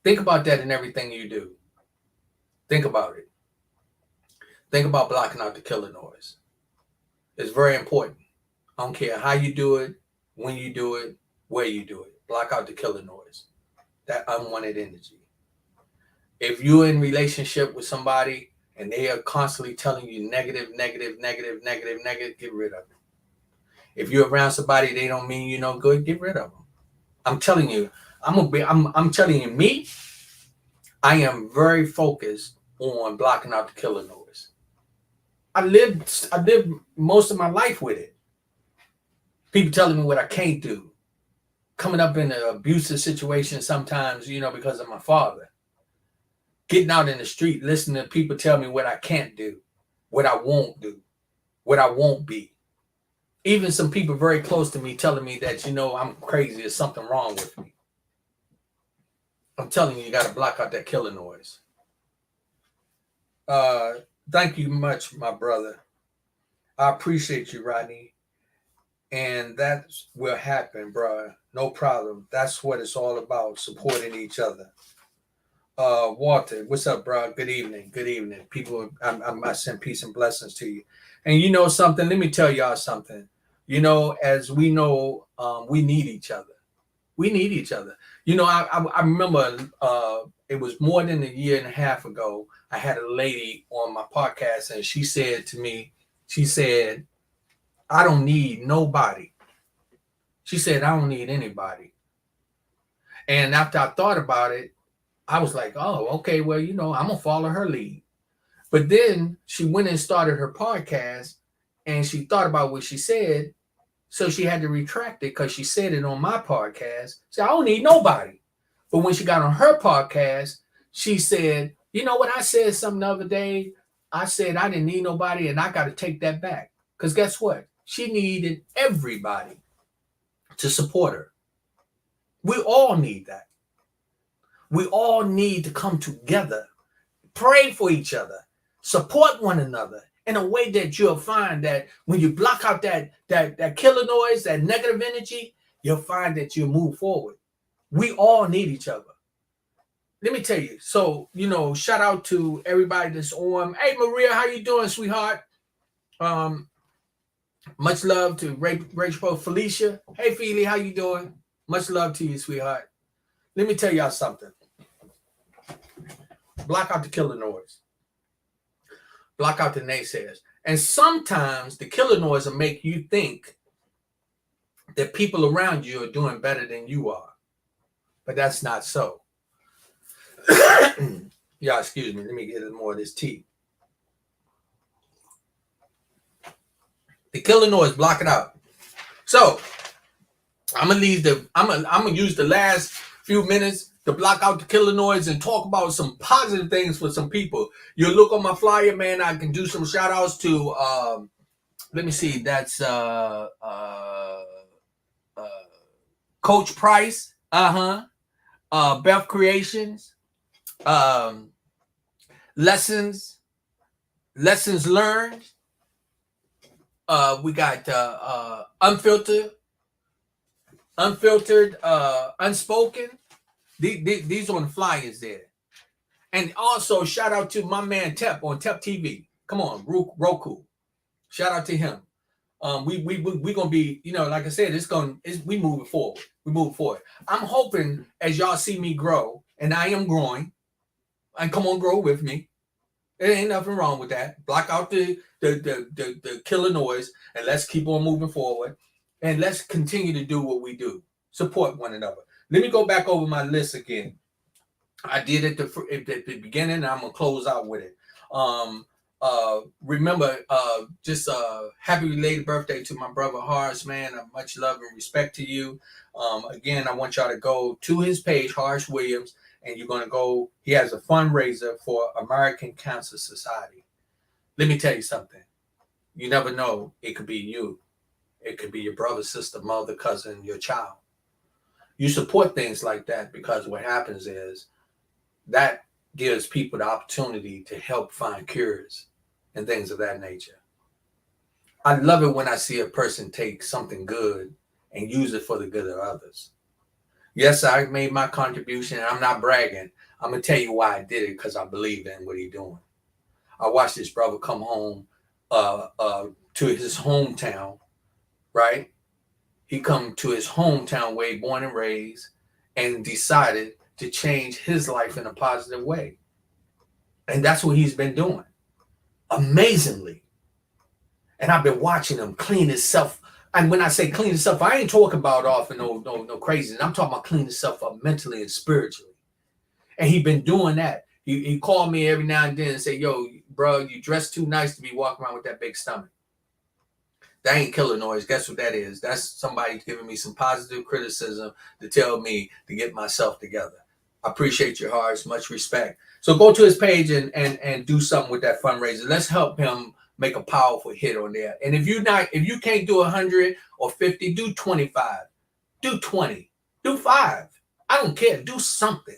Think about that in everything you do. Think about it. Think about blocking out the killer noise. It's very important. I don't care how you do it, when you do it, where you do it. Block out the killer noise. That unwanted energy. If you're in relationship with somebody and they are constantly telling you negative, get rid of them. If you're around somebody they don't mean you no good, get rid of them. I'm telling you, I'm telling you, me, I am very focused on blocking out the killer noise. I lived most of my life with it. People telling me what I can't do. Coming up in an abusive situation sometimes, you know, because of my father. Getting out in the street, listening to people tell me what I can't do, what I won't do, what I won't be. Even some people very close to me telling me that, you know, I'm crazy, there's something wrong with me. I'm telling you, you got to block out that killer noise. Thank you much, my brother. I appreciate you, Rodney. And that will happen, bro. No problem. That's what it's all about, supporting each other. Walter, what's up, bro? Good evening. Good evening. People, I send peace and blessings to you. And you know something? Let me tell y'all something. You know, as we know, we need each other. We need each other. You know, I remember it was more than a year and a half ago. I had a lady on my podcast, and she said to me, she said, I don't need nobody. She said, I don't need anybody. And after I thought about it, I was like, oh, okay, well, you know, I'm going to follow her lead. But then she went and started her podcast, and she thought about what she said. So she had to retract it because she said it on my podcast. So I don't need nobody. But when she got on her podcast, she said, you know what? I said something the other day. I said I didn't need nobody, and I got to take that back. Because guess what? She needed everybody to support her. We all need that. We all need to come together, pray for each other, support one another in a way that you'll find that when you block out that killer noise, that negative energy, you'll find that you move forward. We all need each other. Let me tell you. So, you know, shout out to everybody that's on. Hey, Maria, how you doing, sweetheart? Much love to Rachel Felicia. Hey, Feely, how you doing? Much love to you, sweetheart. Let me tell y'all something. Block out the killer noise. Block out the naysayers. And sometimes the killer noise will make you think that people around you are doing better than you are. But that's not so. Yeah, excuse me. Let me get more of this tea. The killer noise, block it out. So I'm gonna use the last few minutes to block out the killer noise and talk about some positive things for some people. You look on my flyer, man. I can do some shout outs to let me see, that's Coach Price, Beth Creations, lessons learned. We got unfiltered, unspoken. These on the flyers there. And also shout out to my man Tep on Tep TV. Come on, Roku. Shout out to him. We gonna be, you know, like I said, we moving forward. We move forward. I'm hoping as y'all see me grow, and I am growing, and come on, grow with me. There ain't nothing wrong with that. Block out the killer noise, and let's keep on moving forward. And let's continue to do what we do. Support one another. Let me go back over my list again. I did it at the beginning, and I'm gonna close out with it. Remember, just happy related birthday to my brother Harsh, man. Much love and respect to you. Again, I want y'all to go to his page, Harsh Williams, and you're gonna go. He has a fundraiser for American Cancer Society. Let me tell you something. You never know. It could be you. It could be your brother, sister, mother, cousin, your child. You support things like that because what happens is that gives people the opportunity to help find cures and things of that nature. I love it when I see a person take something good and use it for the good of others. Yes, I made my contribution. I'm not bragging. I'm going to tell you why I did it, because I believe in what he's doing. I watched this brother come home to his hometown, right? He come to his hometown where he born and raised, and decided to change his life in a positive way. And that's what he's been doing. Amazingly. And I've been watching him clean himself. And when I say clean himself, I ain't talking about off and no crazy. I'm talking about clean himself up mentally and spiritually. And he been doing that. He called me every now and then and say, yo, bro, you dress too nice to be walking around with that big stomach. That ain't killer noise. Guess what that is? That's somebody giving me some positive criticism to tell me to get myself together. I appreciate your hearts. Much respect. So go to his page and do something with that fundraiser. Let's help him make a powerful hit on there. And if you can't do 100 or 50, do 25, do 20, do 5. I don't care. Do something.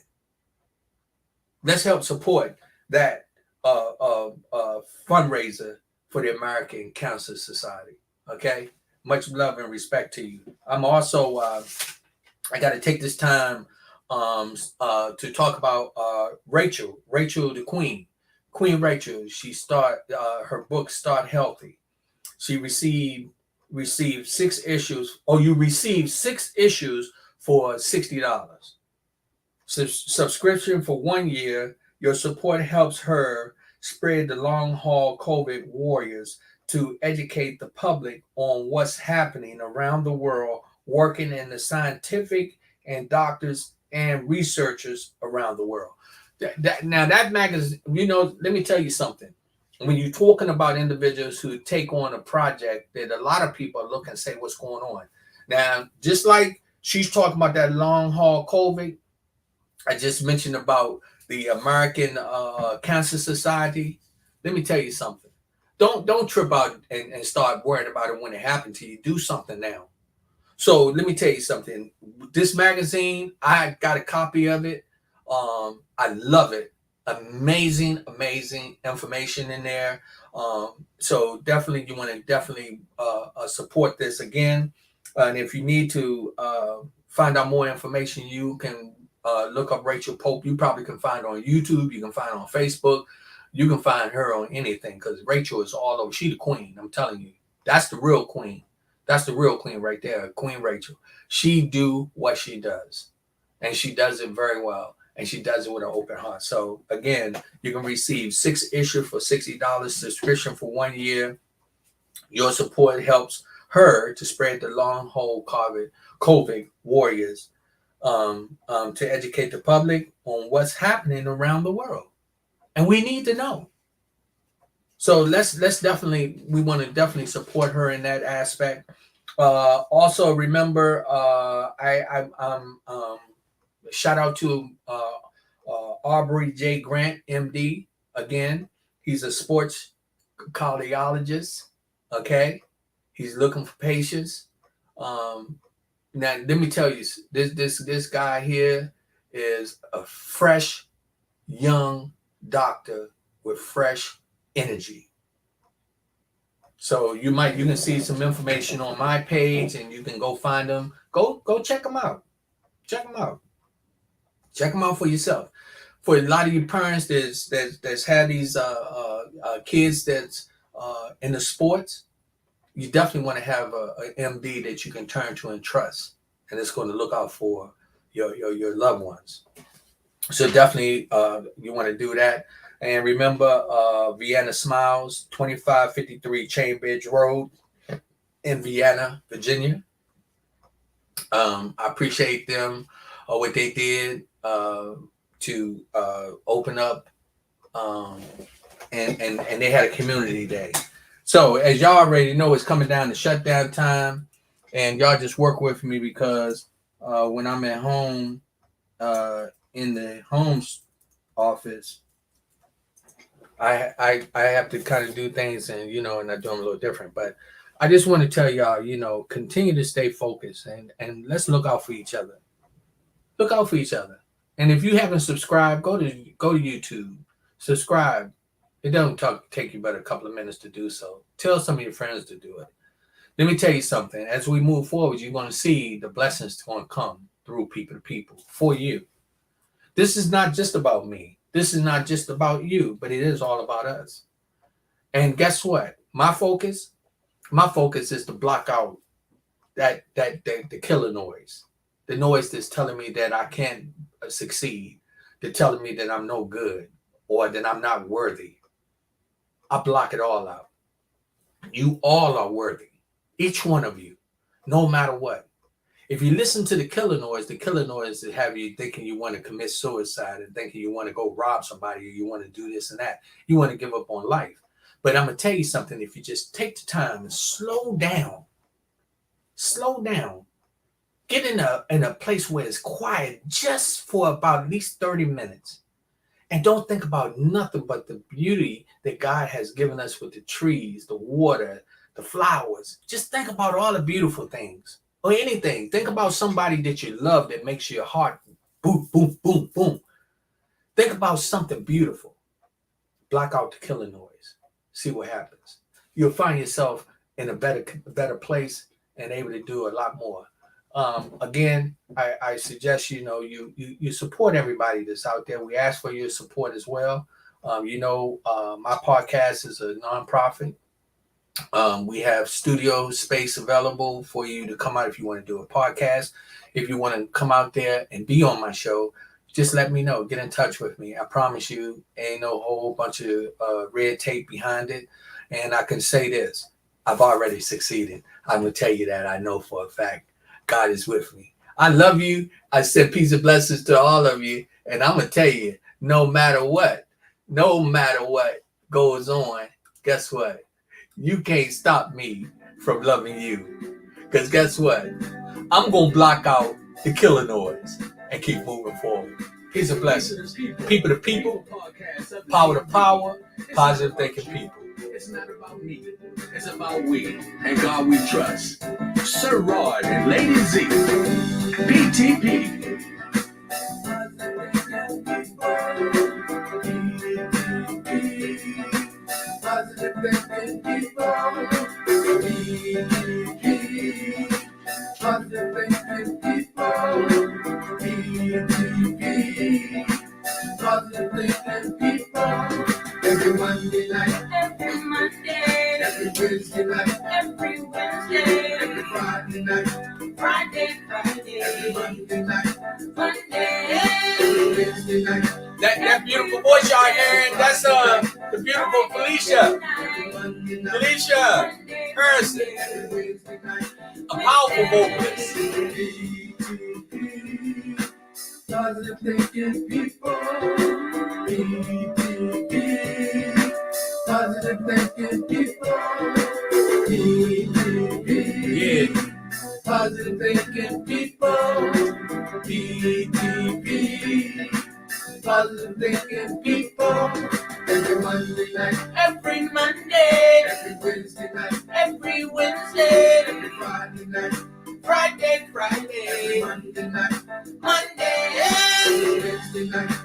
Let's help support that fundraiser for the American Cancer Society. Okay. Much love and respect to you. I'm also I got to take this time to talk about Rachel the Queen Rachel. She her book Start Healthy. She received 6 issues. Oh, you received 6 issues for $60. Subscription for 1 year. Your support helps her spread the long haul COVID warriors to educate the public on what's happening around the world, working in the scientific and doctors and researchers around the world. Now that magazine, let me tell you something. When you're talking about individuals who take on a project that a lot of people look and say, what's going on? Now, just like she's talking about that long haul COVID, I just mentioned about the American Cancer Society. Let me tell you something. Don't trip out and start worrying about it when it happened to you. Do something now. So let me tell you something. This magazine, I got a copy of it. I love it. Amazing information in there. So definitely, you want to support this again. And if you need to find out more information, you can look up Rachel Pope. You probably can find her on YouTube. You can find her on Facebook. You can find her on anything, because Rachel is all over. She the queen. I'm telling you. That's the real queen. That's the real queen right there, Queen Rachel. She do what she does, and she does it very well, and she does it with an open heart. So again, you can receive 6 issues for $60, subscription for 1 year. Your support helps her to spread the long haul COVID warriors, to educate the public on what's happening around the world, and we need to know. So let's definitely, we want to definitely support her in that aspect. Also remember, I'm shout out to Aubrey J. Grant, MD. Again, he's a sports cardiologist. Okay, he's looking for patients. Now let me tell you, this guy here is a fresh, young doctor with fresh energy. So you can see some information on my page, and you can go find them. Go check them out. Check them out. Check them out for yourself. For a lot of you parents that's had these kids that's in the sports, you definitely want to have a MD that you can turn to and trust, and it's going to look out for your loved ones. So definitely you want to do that. And remember, Vienna Smiles, 2553 Chainbridge Road in Vienna, Virginia. I appreciate them, what they did to open up, and they had a community day. So as y'all already know, it's coming down to shutdown time, and y'all just work with me because when I'm at home in the home office, I have to kind of do things, and and I do them a little different. But I just want to tell y'all, continue to stay focused, and let's look out for each other. Look out for each other. And if you haven't subscribed, go to YouTube, subscribe. It doesn't take you but a couple of minutes to do so. Tell some of your friends to do it. Let me tell you something. As we move forward, you're going to see the blessings going to come through people to people for you. This is not just about me. This is not just about you, but it is all about us. And guess what? My focus is to block out the killer noise. The noise that's telling me that I can't succeed. They're telling me that I'm no good or that I'm not worthy. I block it all out. You all are worthy. Each one of you, no matter what. If you listen to the killer noise will have you thinking you want to commit suicide and thinking you want to go rob somebody or you want to do this and that. You want to give up on life. But I'm going to tell you something. If you just take the time and slow down, get in a place where it's quiet just for about at least 30 minutes. And don't think about nothing but the beauty that God has given us with the trees, the water, the flowers. Just think about all the beautiful things or anything. Think about somebody that you love that makes your heart boom, boom, boom, boom. Think about something beautiful. Block out the killer noise. See what happens. You'll find yourself in a better place and able to do a lot more. Again, I suggest you support everybody that's out there. We ask for your support as well. My podcast is a nonprofit. We have studio space available for you to come out if you want to do a podcast. If you want to come out there and be on my show, just let me know. Get in touch with me. I promise you, ain't no whole bunch of red tape behind it. And I can say this: I've already succeeded. I'm gonna tell you that. I know for a fact. God is with me. I love you. I send peace and blessings to all of you. And I'm going to tell you, no matter what goes on, guess what? You can't stop me from loving you. Because guess what? I'm going to block out the killer noise and keep moving forward. Peace and blessings. People to people, power to power, positive thinking people. It's not about me. It's about we and God we trust. Sir Rod and Lady Z. PTP. Positive thinking people. Positive thinking people. Positive thinking people. Every Monday night. Every Monday. Every Wednesday night. Every Wednesday. Every Friday night. Friday. Every Monday night. Monday. Every Wednesday night. That beautiful voice y'all hearing, that's the beautiful Felicia. Felicia Harrison, a powerful vocalist. Positive thinking people. Positive thinking people. Yeah. Positive thinking people. Positive thinking people. Every Monday night. Every Monday. Every Wednesday night. Every Wednesday. Every Friday night. Friday. Every Monday night. Monday. Every Wednesday night.